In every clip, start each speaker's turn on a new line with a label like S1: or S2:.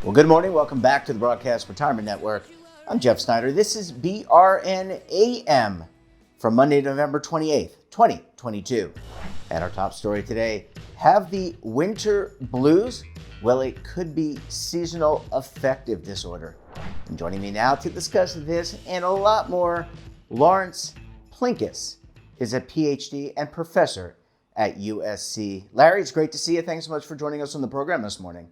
S1: Well, good morning. Welcome back to the Broadcast Retirement Network. I'm Jeff Snyder. This is BRN AM from Monday, November 28th, 2022. And our top story today, have the winter blues? Well, it could be seasonal affective disorder. And joining me now to discuss this and a lot more, Lawrence Plinkus is a PhD and professor at USC. Larry, it's great to see you. Thanks so much for joining us on the program this morning.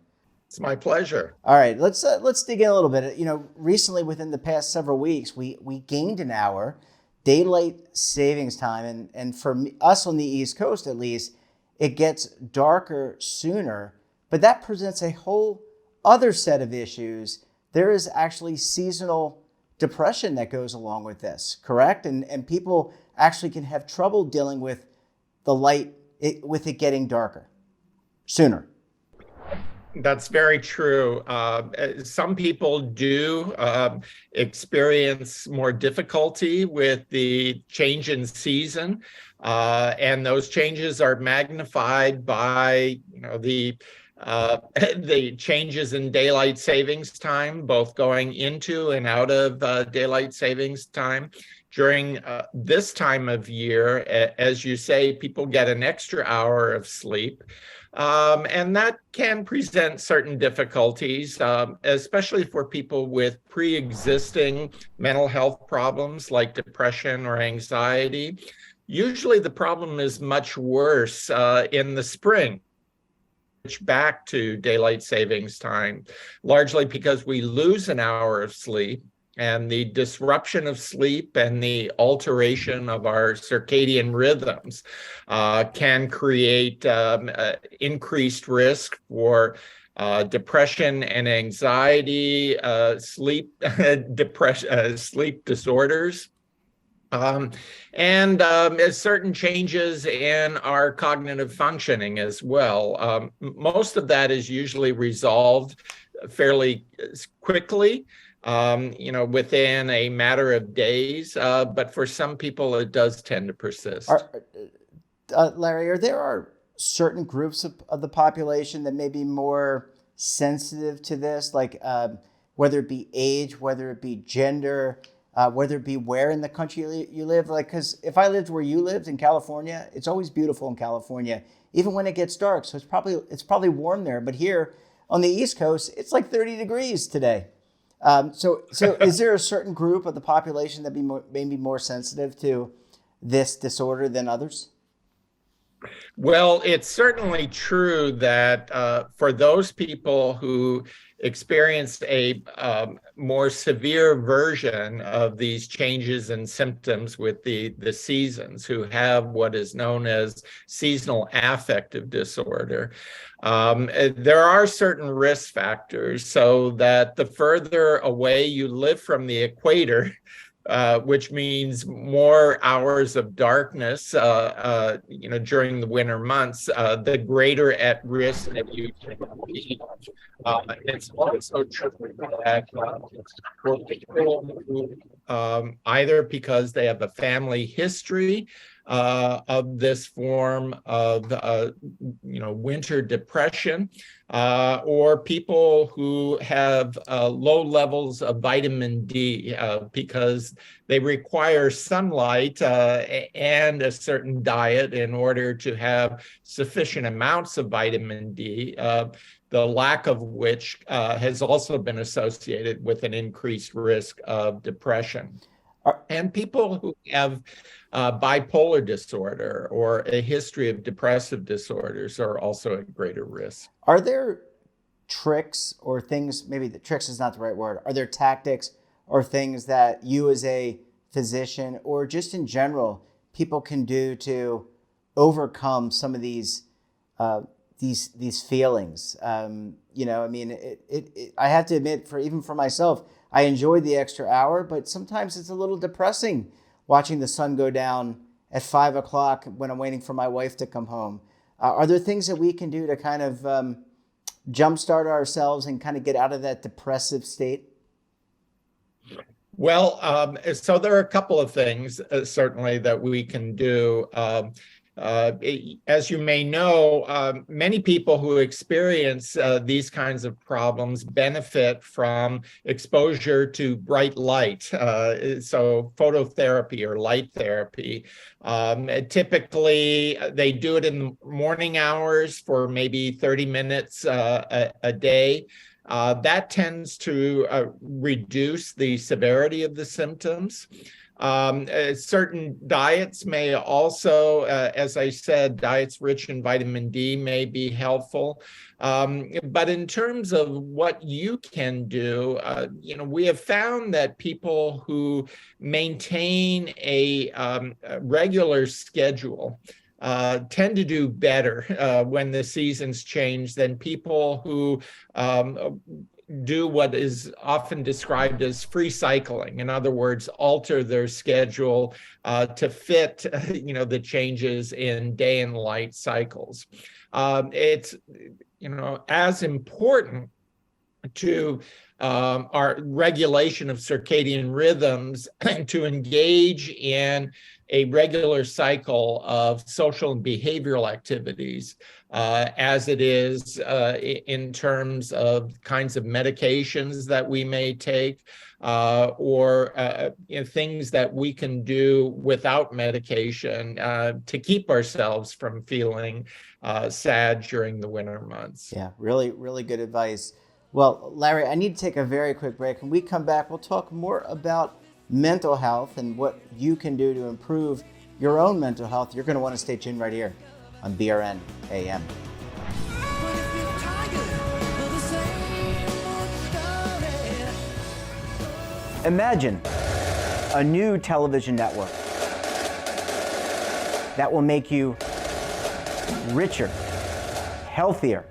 S2: It's my pleasure.
S1: All right, let's dig in a little bit. You know, recently within the past several weeks, we gained an hour daylight savings time, and for us on the East Coast at least, it gets darker sooner. But that presents a whole other set of issues. There is actually seasonal depression that goes along with this, correct? And people actually can have trouble dealing with the light, with it getting darker sooner.
S2: That's very true. Some people do experience more difficulty with the change in season, and those changes are magnified by the changes in daylight savings time, both going into and out of daylight savings time. During this time of year, as you say, people get an extra hour of sleep. And that can present certain difficulties, especially for people with pre-existing mental health problems like depression or anxiety. Usually the problem is much worse in the spring, back to daylight savings time, largely because we lose an hour of sleep. And the disruption of sleep and the alteration of our circadian rhythms can create increased risk for depression and anxiety, sleep disorders, and certain changes in our cognitive functioning as well. Most of that is usually resolved fairly quickly. Within a matter of days, but for some people, it does tend to persist.
S1: Larry, there are certain groups of the population that may be more sensitive to this, like whether it be age, whether it be gender, whether it be where in the country you live? Like, because if I lived where you lived in California, it's always beautiful in California, even when it gets dark. So it's probably warm there. But here on the East Coast, it's like 30 degrees today. So is there a certain group of the population that may be more sensitive to this disorder than others?
S2: Well, it's certainly true that for those people who experienced a more severe version of these changes in symptoms with the seasons, who have what is known as seasonal affective disorder, there are certain risk factors, so that the further away you live from the equator, which means more hours of darkness, during the winter months, the greater at risk that you can be. It's also true that for people who, either because they have a family history of this form of, winter depression, or people who have low levels of vitamin D because they require sunlight and a certain diet in order to have sufficient amounts of vitamin D, the lack of which has also been associated with an increased risk of depression. And people who have bipolar disorder or a history of depressive disorders are also at greater risk.
S1: Are there tricks or things, maybe the tricks is not the right word, are there tactics or things that you as a physician or just in general people can do to overcome some of these feelings? I have to admit, even for myself, I enjoyed the extra hour, but sometimes it's a little depressing watching the sun go down at 5 o'clock when I'm waiting for my wife to come home. Are there things that we can do to kind of jumpstart ourselves and kind of get out of that depressive state?
S2: Well, so there are a couple of things certainly that we can do. As you may know, many people who experience these kinds of problems benefit from exposure to bright light, so phototherapy or light therapy. Typically, they do it in the morning hours for maybe 30 minutes a day. That tends to reduce the severity of the symptoms. Certain diets may also, as I said, diets rich in vitamin D may be helpful. But in terms of what you can do, we have found that people who maintain a regular schedule tend to do better when the seasons change than people who do what is often described as free cycling. In other words, alter their schedule to fit, the changes in day and light cycles. It's, as important to our regulation of circadian rhythms to engage in a regular cycle of social and behavioral activities as it is in terms of kinds of medications that we may take or things that we can do without medication to keep ourselves from feeling sad during the winter months.
S1: Yeah, really, really good advice. Well, Larry, I need to take a very quick break. When we come back, we'll talk more about mental health and what you can do to improve your own mental health. You're going to want to stay tuned right here on BRN AM. Imagine a new television network that will make you richer, healthier,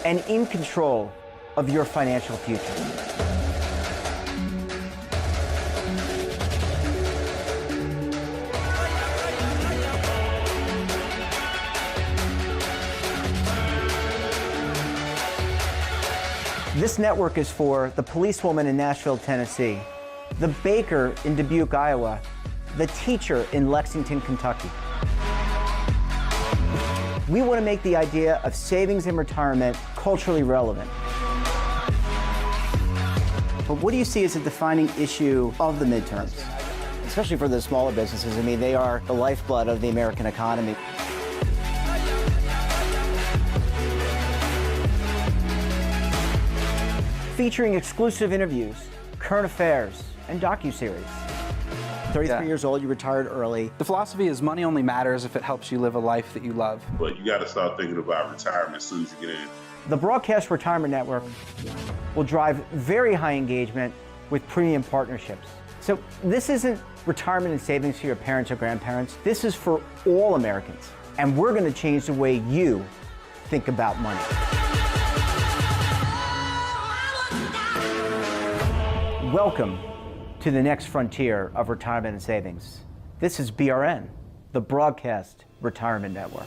S1: and in control of your financial future. This network is for the policewoman in Nashville, Tennessee, the baker in Dubuque, Iowa, the teacher in Lexington, Kentucky. We want to make the idea of savings and retirement culturally relevant. But what do you see as a defining issue of the midterms, especially for the smaller businesses? I mean, they are the lifeblood of the American economy. Featuring exclusive interviews, current affairs, and docuseries. 33 years old, you retired early.
S3: The philosophy is money only matters if it helps you live a life that you love.
S4: But you got to start thinking about retirement as soon as you get in.
S1: The Broadcast Retirement Network will drive very high engagement with premium partnerships. So this isn't retirement and savings for your parents or grandparents. This is for all Americans. And we're going to change the way you think about money. Welcome to the next frontier of retirement and savings. This is BRN, the Broadcast Retirement Network.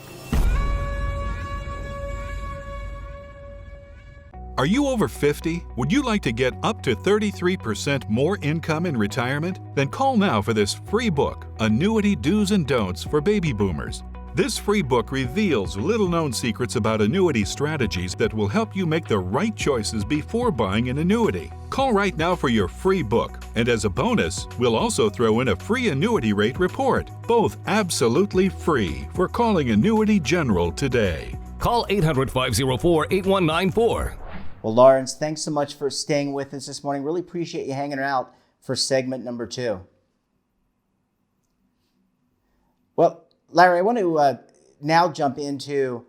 S5: Are you over 50? Would you like to get up to 33% more income in retirement? Then call now for this free book, Annuity Do's and Don'ts for Baby Boomers. This free book reveals little-known secrets about annuity strategies that will help you make the right choices before buying an annuity. Call right now for your free book, and as a bonus, we'll also throw in a free annuity rate report. Both absolutely free for calling Annuity General today.
S6: Call 800-504-8194.
S1: Well, Lawrence, thanks so much for staying with us this morning. Really appreciate you hanging out for segment number 2. Well, Larry, I want to now jump into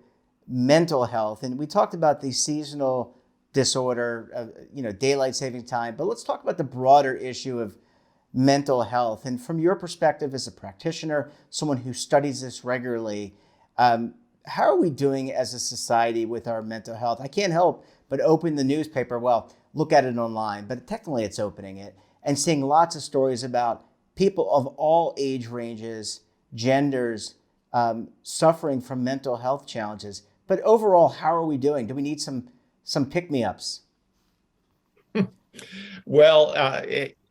S1: mental health. And we talked about the seasonal disorder, daylight saving time, but let's talk about the broader issue of mental health. And from your perspective as a practitioner, someone who studies this regularly, how are we doing as a society with our mental health? I can't help but open the newspaper, look at it online, but technically it's opening it, and seeing lots of stories about people of all age ranges, genders, suffering from mental health challenges. But overall, how are we doing? Do we need some pick-me-ups?
S2: Well,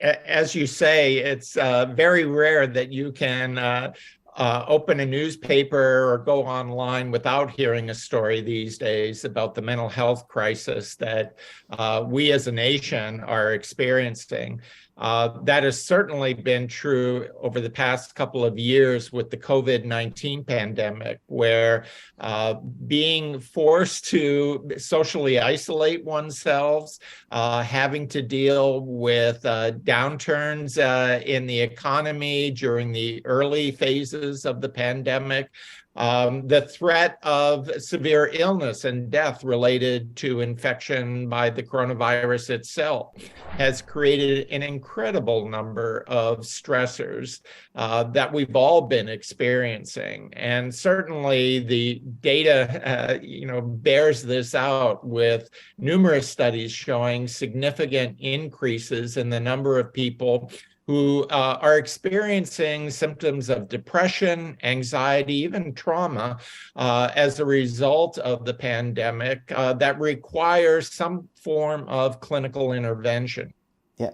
S2: as you say, it's very rare that you can open a newspaper or go online without hearing a story these days about the mental health crisis that we as a nation are experiencing. That has certainly been true over the past couple of years with the COVID-19 pandemic, where being forced to socially isolate oneself, having to deal with downturns in the economy during the early phases of the pandemic, the threat of severe illness and death related to infection by the coronavirus itself has created an incredible number of stressors that we've all been experiencing. And certainly the data, bears this out with numerous studies showing significant increases in the number of people who are experiencing symptoms of depression, anxiety, even trauma as a result of the pandemic that require some form of clinical intervention.
S1: Yeah.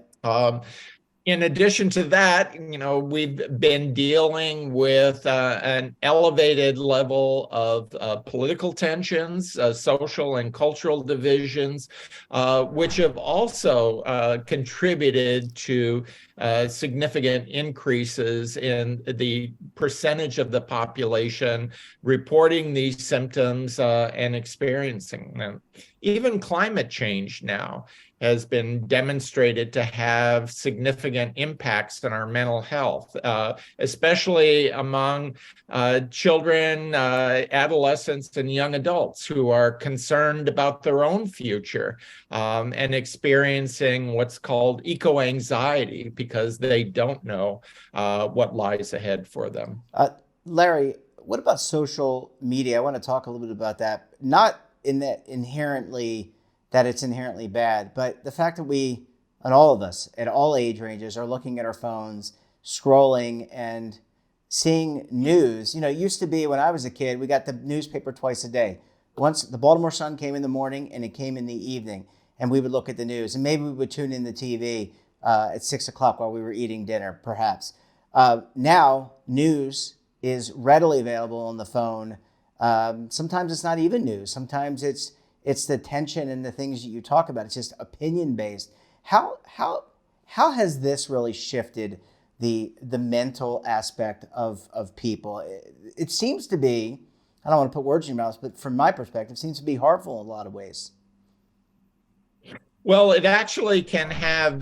S2: In addition to that, we've been dealing with an elevated level of political tensions, social and cultural divisions, which have also contributed to significant increases in the percentage of the population reporting these symptoms and experiencing them. Even climate change now has been demonstrated to have significant impacts on our mental health, especially among children, adolescents, and young adults who are concerned about their own future and experiencing what's called eco-anxiety because they don't know what lies ahead for them.
S1: Larry, what about social media? I want to talk a little bit about that. Not in that it's inherently bad, but the fact that we, and all of us at all age ranges, are looking at our phones, scrolling and seeing news. It used to be when I was a kid, we got the newspaper twice a day. Once the Baltimore Sun came in the morning and it came in the evening, and we would look at the news, and maybe we would tune in the TV at 6 o'clock while we were eating dinner, perhaps. Now, news is readily available on the phone. Sometimes it's not even news. Sometimes it's the tension and the things that you talk about. It's just opinion based. How has this really shifted the mental aspect of people? It seems to be, I don't want to put words in your mouth, but from my perspective, it seems to be harmful in a lot of ways.
S2: Well, it actually can have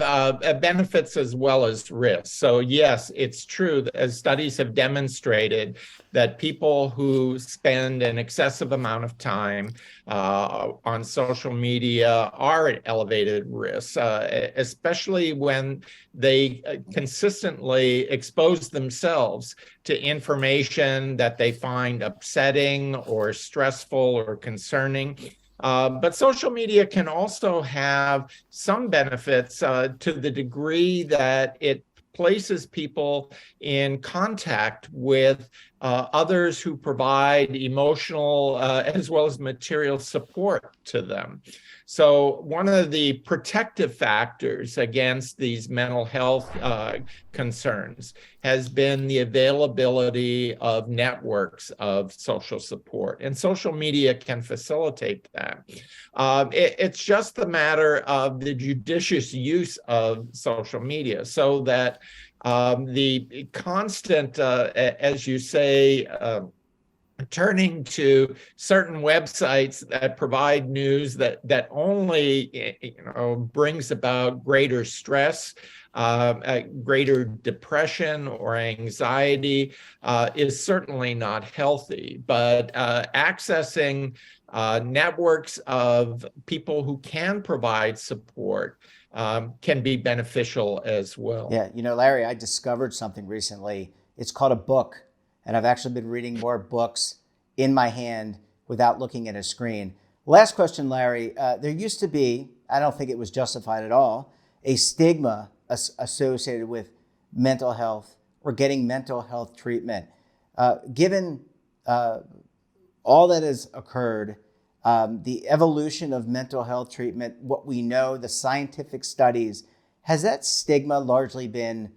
S2: benefits as well as risks. So yes, it's true, as studies have demonstrated, that people who spend an excessive amount of time on social media are at elevated risk, especially when they consistently expose themselves to information that they find upsetting or stressful or concerning. But social media can also have some benefits to the degree that it places people in contact with others who provide emotional as well as material support to them. So one of the protective factors against these mental health concerns has been the availability of networks of social support, and social media can facilitate that. It's just a matter of the judicious use of social media so that the constant, as you say, turning to certain websites that provide news that only brings about greater stress, greater depression or anxiety is certainly not healthy. But accessing networks of people who can provide support can be beneficial as well.
S1: Yeah, Larry, I discovered something recently. It's called a book. And I've actually been reading more books in my hand without looking at a screen. Last question, Larry. There used to be, I don't think it was justified at all, a stigma associated with mental health or getting mental health treatment. Given all that has occurred, the evolution of mental health treatment, what we know, the scientific studies, has that stigma largely been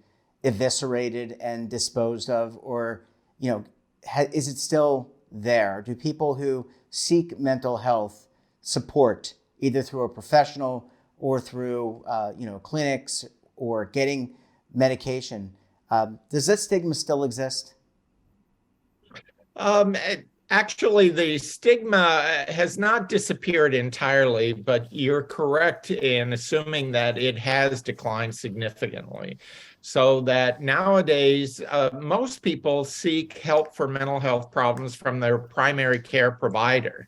S1: eviscerated and disposed of, or is it still there? Do people who seek mental health support, either through a professional or through clinics or getting medication, does that stigma still exist?
S2: Actually, the stigma has not disappeared entirely, but you're correct in assuming that it has declined significantly. So that nowadays, most people seek help for mental health problems from their primary care provider.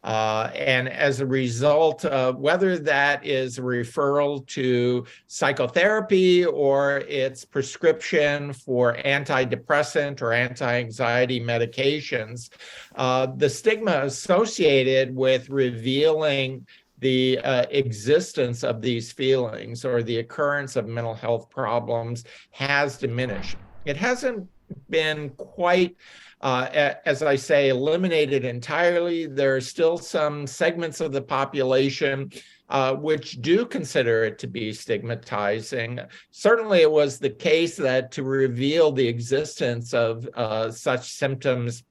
S2: And as a result, whether that is a referral to psychotherapy or it's prescription for antidepressant or anti-anxiety medications, the stigma associated with revealing the existence of these feelings or the occurrence of mental health problems has diminished. It hasn't been quite as I say, eliminated entirely. There are still some segments of the population which do consider it to be stigmatizing. Certainly, it was the case that to reveal the existence of such symptoms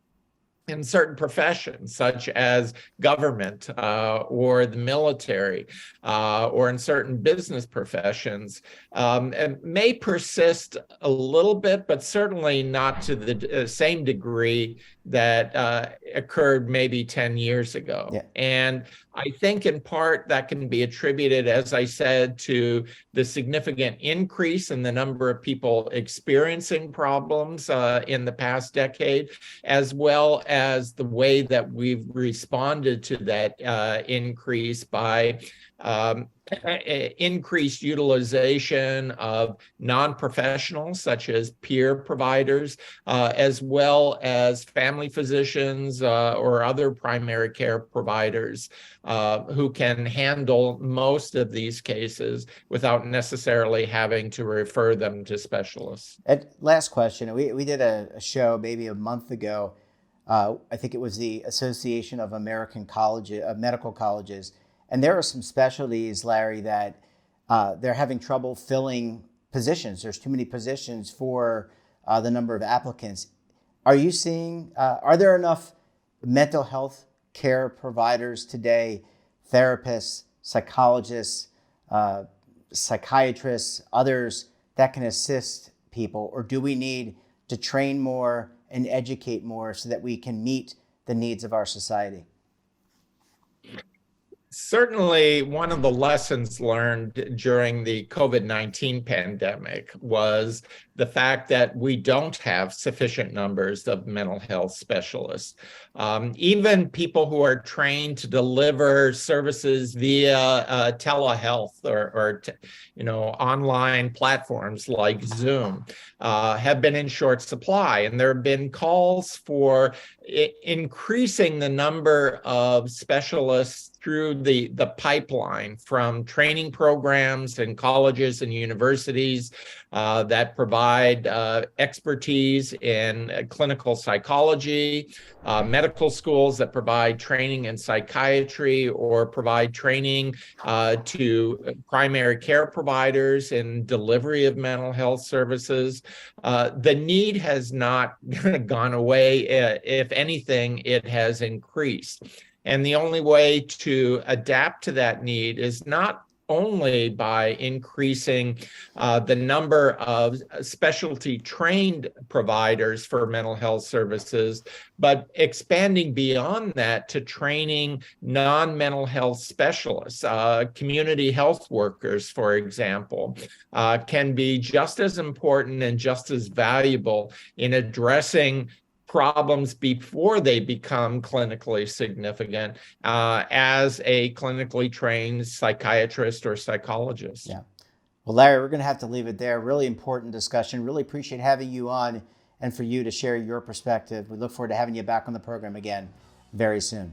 S2: in certain professions, such as government or the military, or in certain business professions, it may persist a little bit, but certainly not to the same degree that occurred maybe 10 years ago.
S1: Yeah.
S2: And I think in part that can be attributed, as I said, to the significant increase in the number of people experiencing problems in the past decade, as well as the way that we've responded to that increase by increased utilization of non-professionals such as peer providers, as well as family physicians or other primary care providers who can handle most of these cases without necessarily having to refer them to specialists.
S1: And last question. We did a show maybe a month ago. I think it was the Association of American Medical Colleges. And there are some specialties, Larry, that they're having trouble filling positions. There's too many positions for the number of applicants. Are you seeing, are there enough mental health care providers today, therapists, psychologists, psychiatrists, others that can assist people? Or do we need to train more and educate more so that we can meet the needs of our society?
S2: Certainly, one of the lessons learned during the COVID-19 pandemic was the fact that we don't have sufficient numbers of mental health specialists. Even people who are trained to deliver services via telehealth or online platforms like Zoom have been in short supply. And there have been calls for increasing the number of specialists through the pipeline from training programs in colleges and universities that provide expertise in clinical psychology, medical schools that provide training in psychiatry or provide training to primary care providers in delivery of mental health services. The need has not gone away. If anything, it has increased. And the only way to adapt to that need is not only by increasing the number of specialty trained providers for mental health services, but expanding beyond that to training non-mental health specialists. Community health workers, for example, can be just as important and just as valuable in addressing problems before they become clinically significant as a clinically trained psychiatrist or psychologist.
S1: Yeah. Well, Larry, we're going to have to leave it there. Really important discussion. Really appreciate having you on and for you to share your perspective. We look forward to having you back on the program again very soon.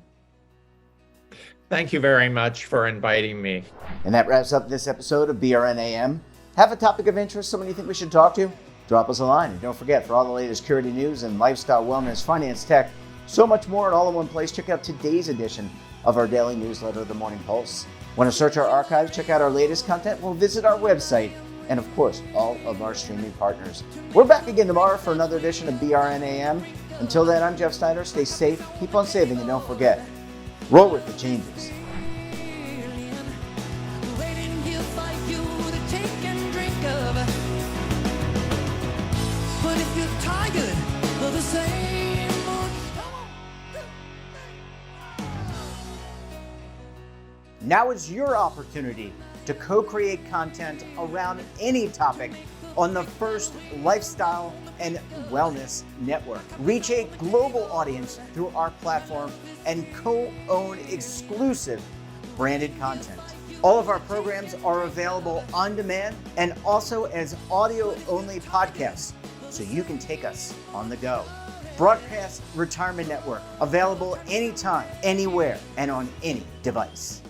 S2: Thank you very much for inviting me.
S1: And that wraps up this episode of BRN AM. Have a topic of interest, someone you think we should talk to? Drop us a line. And don't forget, for all the latest security news and lifestyle, wellness, finance, tech, So much more, and all in one place. Check out today's edition of our daily newsletter, The Morning Pulse. Want to search our archives, check out our latest content? Well, visit our website and, of course, all of our streaming partners. We're back again tomorrow for another edition of BRN AM. Until then, I'm Jeff Snyder. Stay safe, keep on saving, and don't forget, roll with the changes. Now is your opportunity to co-create content around any topic on the first lifestyle and wellness network. Reach a global audience through our platform and co-own exclusive branded content. All of our programs are available on demand and also as audio-only podcasts, so you can take us on the go. Broadcast Retirement Network, available anytime, anywhere, and on any device.